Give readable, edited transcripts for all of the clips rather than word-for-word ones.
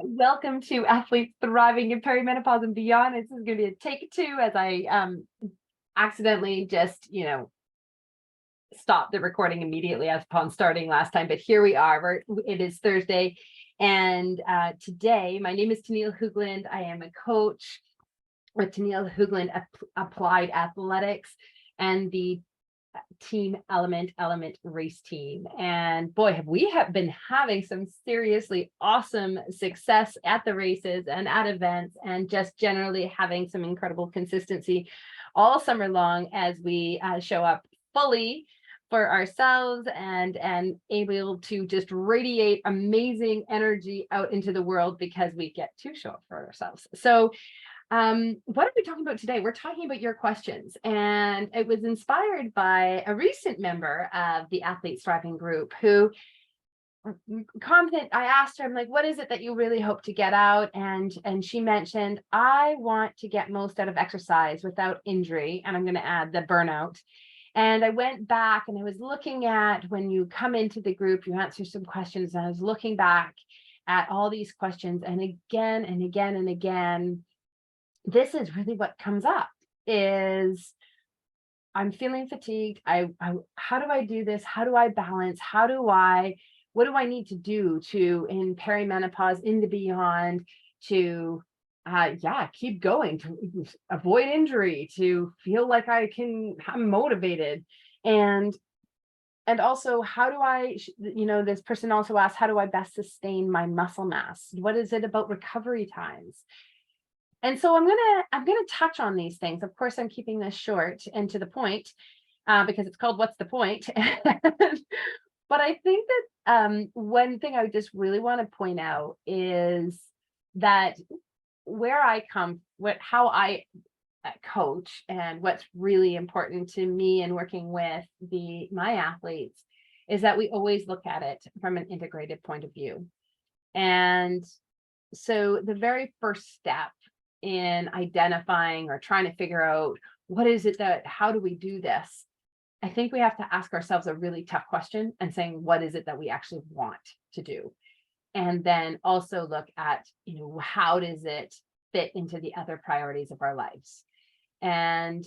Welcome to Athletes Thriving in Perimenopause and Beyond. This is going to be a take two as I accidentally just, stopped the recording immediately as upon starting last time. But here we are. It is Thursday. And today, my name is Tennille Hoogland. I am a coach with Tennille Hoogland Applied Athletics and the team Element race team. And boy, have we been having some seriously awesome success at the races and at events, and just generally having some incredible consistency all summer long as we show up fully for ourselves and able to just radiate amazing energy out into the world because we get to show up for ourselves. So what are we talking about today? We're talking about your questions, and it was inspired by a recent member of the Athletes Thriving group who commented. I asked her, I'm like, what is it that you really hope to get out? And she mentioned, I want to get most out of exercise without injury, and I'm going to add the burnout. And I went back and I was looking at, when you come into the group, you answer some questions, and I was looking back at all these questions, and again and again and again, this is really what comes up is, I'm feeling fatigued. How do I do this? How do I balance? What do I need to do in perimenopause, in the beyond, to keep going, to avoid injury, to feel like I'm motivated. And also, how do I, this person also asked, how do I best sustain my muscle mass? What is it about recovery times? And so I'm gonna touch on these things. Of course, I'm keeping this short and to the point because it's called What's the Point? But I think that one thing I just really want to point out is that where I come, how I coach, and what's really important to me in working with my athletes is that we always look at it from an integrated point of view. And so the very first step in identifying or trying to figure out how do we do this, I think we have to ask ourselves a really tough question and saying, what is it that we actually want to do? And then also look at, how does it fit into the other priorities of our lives? And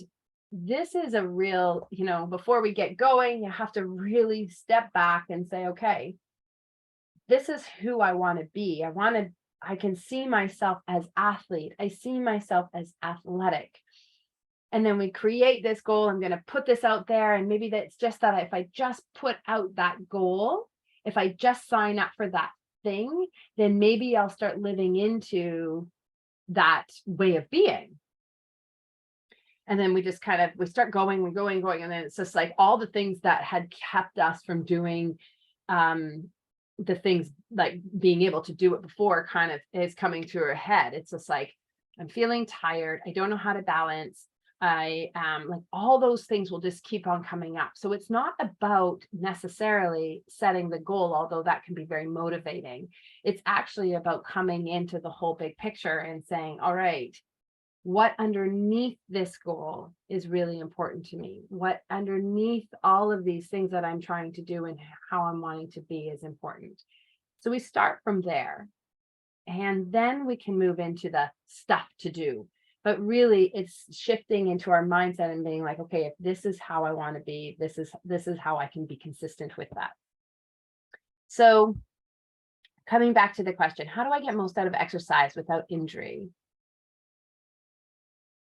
this is a real, before we get going, you have to really step back and say, okay, this is who I want to be. I can see myself as athlete. I see myself as athletic. And then we create this goal. I'm going to put this out there. And maybe that's just that if I just put out that goal, if I just sign up for that thing, then maybe I'll start living into that way of being. And then we just we start going. And then it's just like all the things that had kept us from doing the things, like being able to do it before, kind of is coming to a head. It's just like, I'm feeling tired. I don't know how to balance. I like all those things will just keep on coming up. So it's not about necessarily setting the goal, although that can be very motivating. It's actually about coming into the whole big picture and saying, all right, what underneath this goal is really important to me? What underneath all of these things that I'm trying to do and how I'm wanting to be is important. So we start from there, and then we can move into the stuff to do. But really, it's shifting into our mindset and being like, okay, if this is how I want to be, this is how I can be consistent with that. So coming back to the question, how do I get most out of exercise without injury?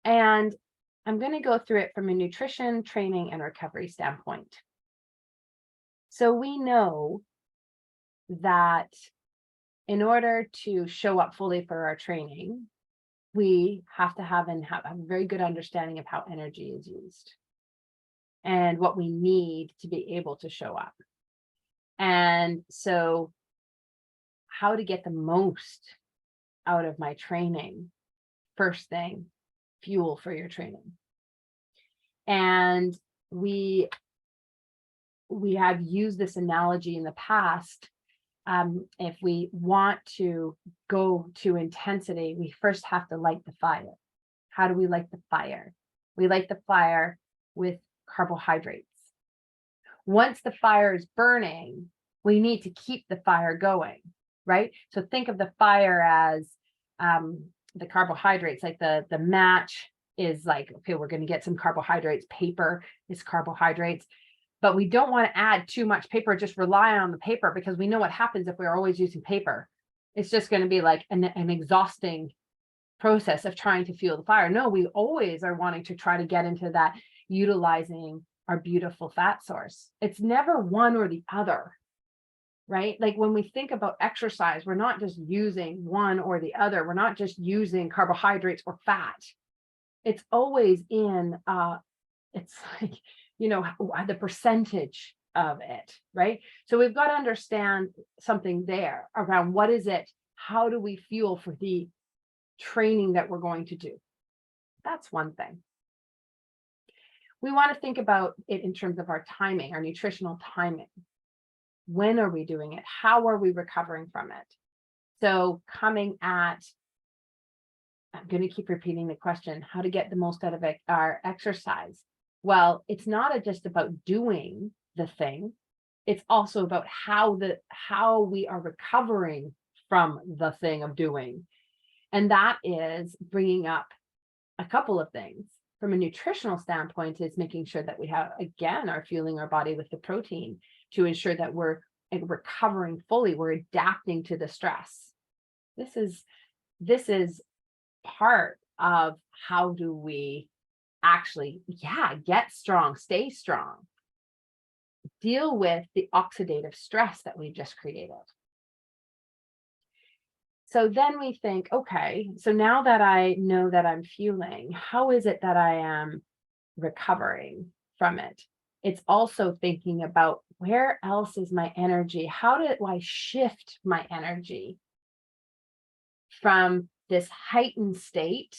And I'm going to go through it from a nutrition, training, and recovery standpoint. So we know that in order to show up fully for our training, we have to have a very good understanding of how energy is used and what we need to be able to show up. And so how to get the most out of my training, first thing, fuel for your training. And we have used this analogy in the past. If we want to go to intensity, we first have to light the fire. How do we light the fire? We light the fire with carbohydrates. Once the fire is burning, we need to keep the fire going, right? So think of the fire as the carbohydrates, like the match is like, okay, we're going to get some carbohydrates. Paper is carbohydrates, but we don't want to add too much paper, just rely on the paper, because we know what happens if we're always using paper. It's just going to be like an exhausting process of trying to fuel the fire. No, we always are wanting to try to get into that utilizing our beautiful fat source. It's never one or the other, right? Like when we think about exercise, we're not just using one or the other. We're not just using carbohydrates or fat. It's always in, it's like, the percentage of it, right? So we've got to understand something there around what is it? How do we fuel for the training that we're going to do? That's one thing. We want to think about it in terms of our timing, our nutritional timing. When are we doing it? How are we recovering from it? So I'm going to keep repeating the question, how to get the most out of our exercise. Well, it's not just about doing the thing. It's also about how we are recovering from the thing of doing. And that is bringing up a couple of things. From a nutritional standpoint, is making sure that we are fueling our body with the protein to ensure that we're recovering fully. We're adapting to the stress. This is part of how do we actually, get strong, stay strong, deal with the oxidative stress that we just created. So then we think, okay, so now that I know that I'm fueling, how is it that I am recovering from it? It's also thinking about, where else is my energy? How do I shift my energy from this heightened state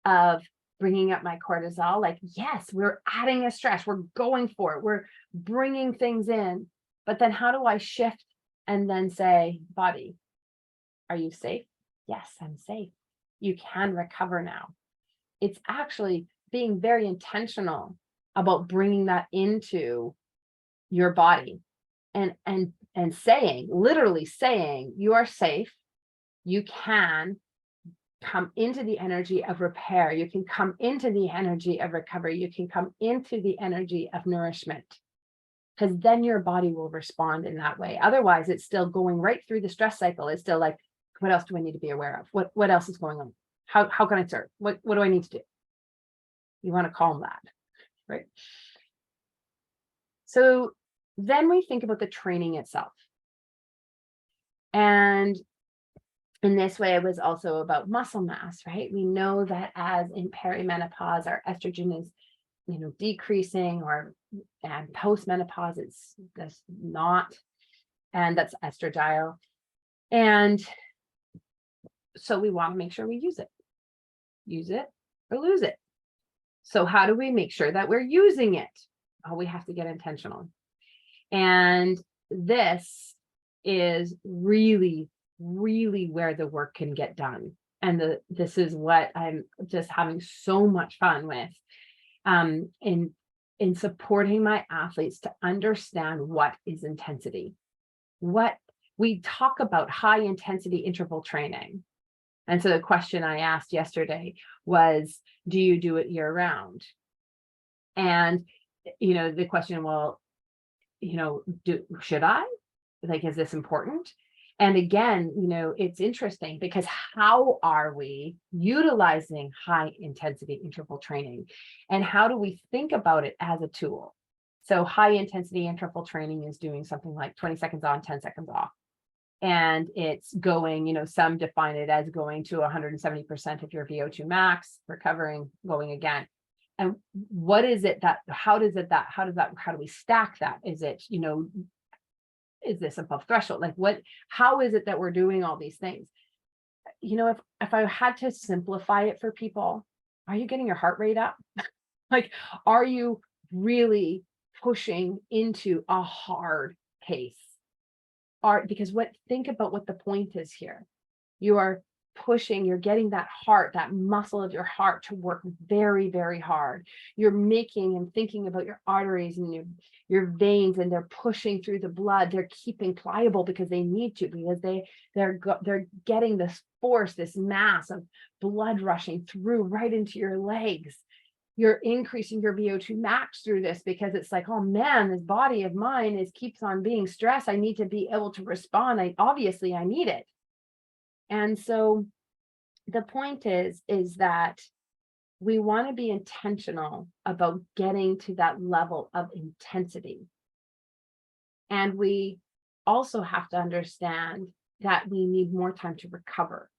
of bringing up my cortisol? Like, yes, we're adding a stress, we're going for it, we're bringing things in, but then how do I shift and then say, body, are you safe? Yes, I'm safe. You can recover now. It's actually being very intentional about bringing that into your body and literally saying, you are safe. You can come into the energy of repair. You can come into the energy of recovery. You can come into the energy of nourishment, because then your body will respond in that way. Otherwise, it's still going right through the stress cycle. It's still like, what else do I need to be aware of? What else is going on? How can I serve? What do I need to do? You want to calm that, right? So then we think about the training itself. And in this way, it was also about muscle mass, right? We know that as in perimenopause, our estrogen is, decreasing, and postmenopause, it's just not, and that's estradiol. And so we want to make sure we use it or lose it. So how do we make sure that we're using it? Oh, we have to get intentional. And this is really, really where the work can get done. And this is what I'm just having so much fun with, in supporting my athletes to understand what is intensity. What we talk about high intensity interval training. And so the question I asked yesterday was, do you do it year round? And, the question, well, should I? Like, is this important? And again, it's interesting, because how are we utilizing high intensity interval training? And how do we think about it as a tool? So high intensity interval training is doing something like 20 seconds on, 10 seconds off. And it's going, some define it as going to 170% of your VO2 max, recovering, going again. And what is it how do we stack that? Is it, is this above threshold? Like how is it that we're doing all these things? If I had to simplify it for people, are you getting your heart rate up? Like, are you really pushing into a hard pace? Because think about what the point is here. You are pushing, you're getting that heart, that muscle of your heart to work very, very hard. You're making and thinking about your arteries and your veins, and they're pushing through the blood. They're keeping pliable because they need to, because they're getting this force, this mass of blood rushing through right into your legs. You're increasing your VO2 max through this, because it's like, oh man, this body of mine keeps on being stressed. I need to be able to respond. Obviously I need it. And so the point is that we want to be intentional about getting to that level of intensity. And we also have to understand that we need more time to recover.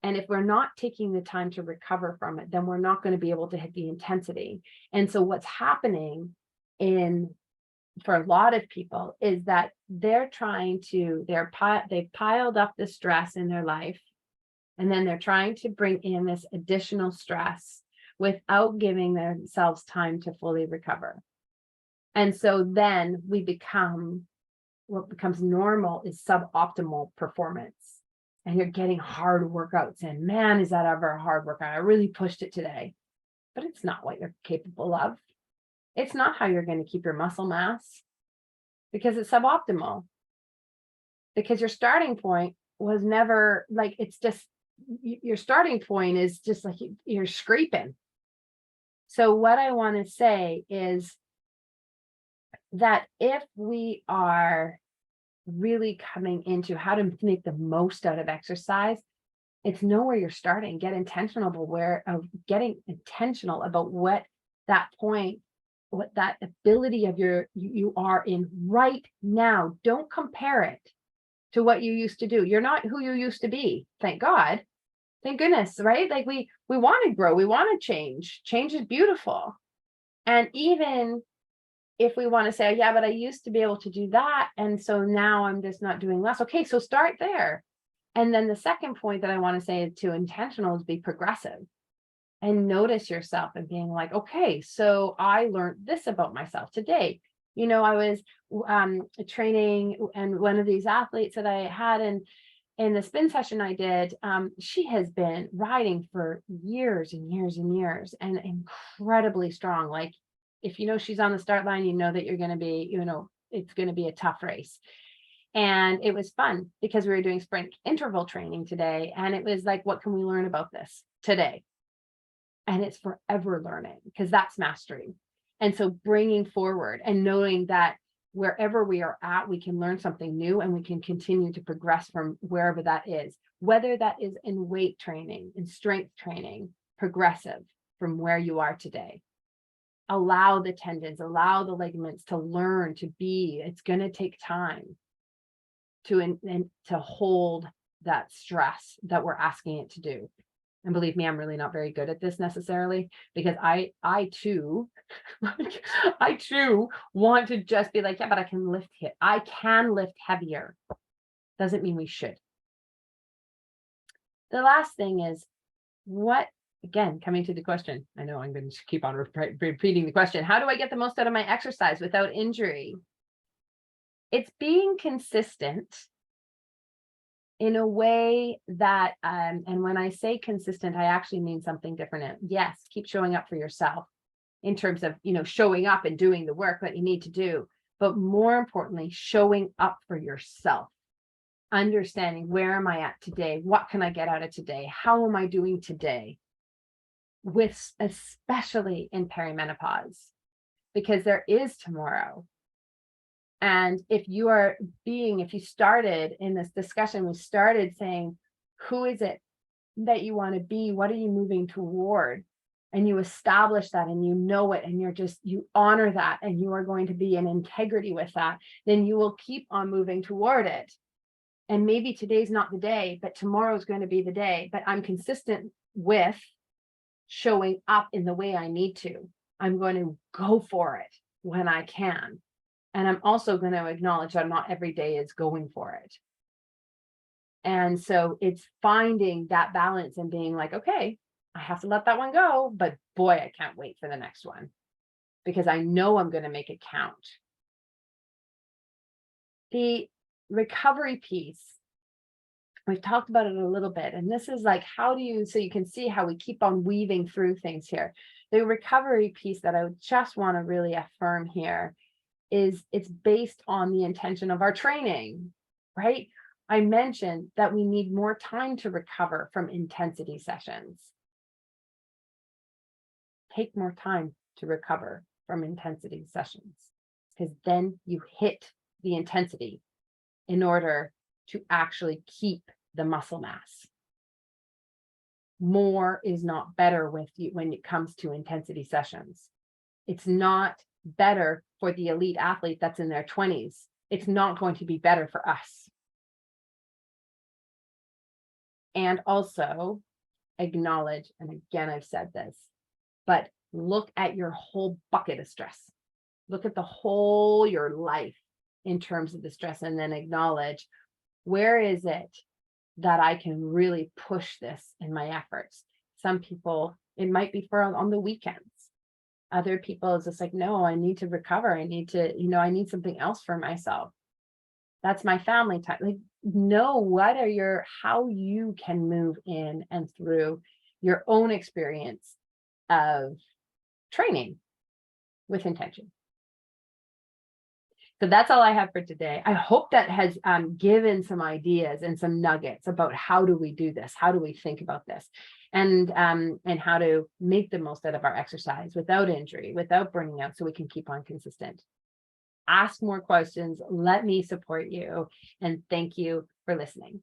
And if we're not taking the time to recover from it, then we're not going to be able to hit the intensity. And so what's happening for a lot of people is that they've piled up the stress in their life, and then they're trying to bring in this additional stress without giving themselves time to fully recover. And so then what becomes normal is suboptimal performance. And you're getting hard workouts, and man, is that ever a hard workout? I really pushed it today. But it's not what you're capable of. It's not how you're going to keep your muscle mass, because it's suboptimal. Because your starting point was never like, it's just, your starting point is just like you're scraping. So what I want to say is that if we are really coming into how to make the most out of exercise, it's know where you're starting. Get intentional about getting intentional about what that point, what that ability of you are in right now. Don't compare it to what you used to do. You're not who you used to be. Thank God. Thank goodness, right? Like we want to grow, we want to change. Change is beautiful. And even if we want to say, yeah, but I used to be able to do that, and so now I'm just not doing less. Okay, so start there. And then the second point that I want to say to intentional is be progressive and notice yourself and being like, okay, so I learned this about myself today. I was training, and one of these athletes that I had in the spin session I did, she has been riding for years and years and years, and incredibly strong. Like, if she's on the start line, that you're going to be, it's going to be a tough race. And it was fun because we were doing sprint interval training today. And it was like, what can we learn about this today? And it's forever learning, because that's mastery. And so bringing forward and knowing that wherever we are at, we can learn something new, and we can continue to progress from wherever that is, whether that is in weight training, in strength training, progressive from where you are today. Allow the tendons, allow the ligaments to learn to be. It's going to take time to hold that stress that we're asking it to do. And believe me, I'm really not very good at this necessarily, because I too want to just be like, yeah, but I can lift it. I can lift heavier. Doesn't mean we should. The last thing is, again, coming to the question, I know I'm going to keep on repeating the question. How do I get the most out of my exercise without injury? It's being consistent in a way that, and when I say consistent, I actually mean something different. Yes, keep showing up for yourself in terms of, showing up and doing the work that you need to do. But more importantly, showing up for yourself. Understanding, where am I at today? What can I get out of today? How am I doing today? Especially in perimenopause, because there is tomorrow. And if you started in this discussion, we started saying, who is it that you want to be? What are you moving toward? And you establish that, and you know it, and you honor that, and you are going to be in integrity with that, then you will keep on moving toward it. And maybe today's not the day, but tomorrow's going to be the day. But I'm consistent with showing up in the way I need to. I'm going to go for it when I can. And I'm also going to acknowledge that not every day is going for it. And so it's finding that balance and being like, okay, I have to let that one go, but boy, I can't wait for the next one, because I know I'm going to make it count. The recovery piece, We've talked about it a little bit, and this is like, how do you, so you can see how we keep on weaving through things here. The recovery piece that I would just want to really affirm here is it's based on the intention of our training, right? I mentioned that we need more time to recover from intensity sessions. Take more time to recover from intensity sessions, because then you hit the intensity in order to actually keep the muscle mass. More is not better with you when it comes to intensity sessions. It's not better for the elite athlete that's in their 20s. It's not going to be better for us. And also acknowledge, and again, I've said this, but look at your whole bucket of stress. Look at the whole, your life in terms of the stress, and then acknowledge, where is it that I can really push this in my efforts? Some people, it might be for on the weekends. Other people, it's just like, no, I need to recover. I need to, I need something else for myself. That's my family time. Like, know what are how you can move in and through your own experience of training with intention. So that's all I have for today. I hope that has given some ideas and some nuggets about how do we do this? How do we think about this? And how to make the most out of our exercise without injury, without burning out, so we can keep on consistent. Ask more questions. Let me support you. And thank you for listening.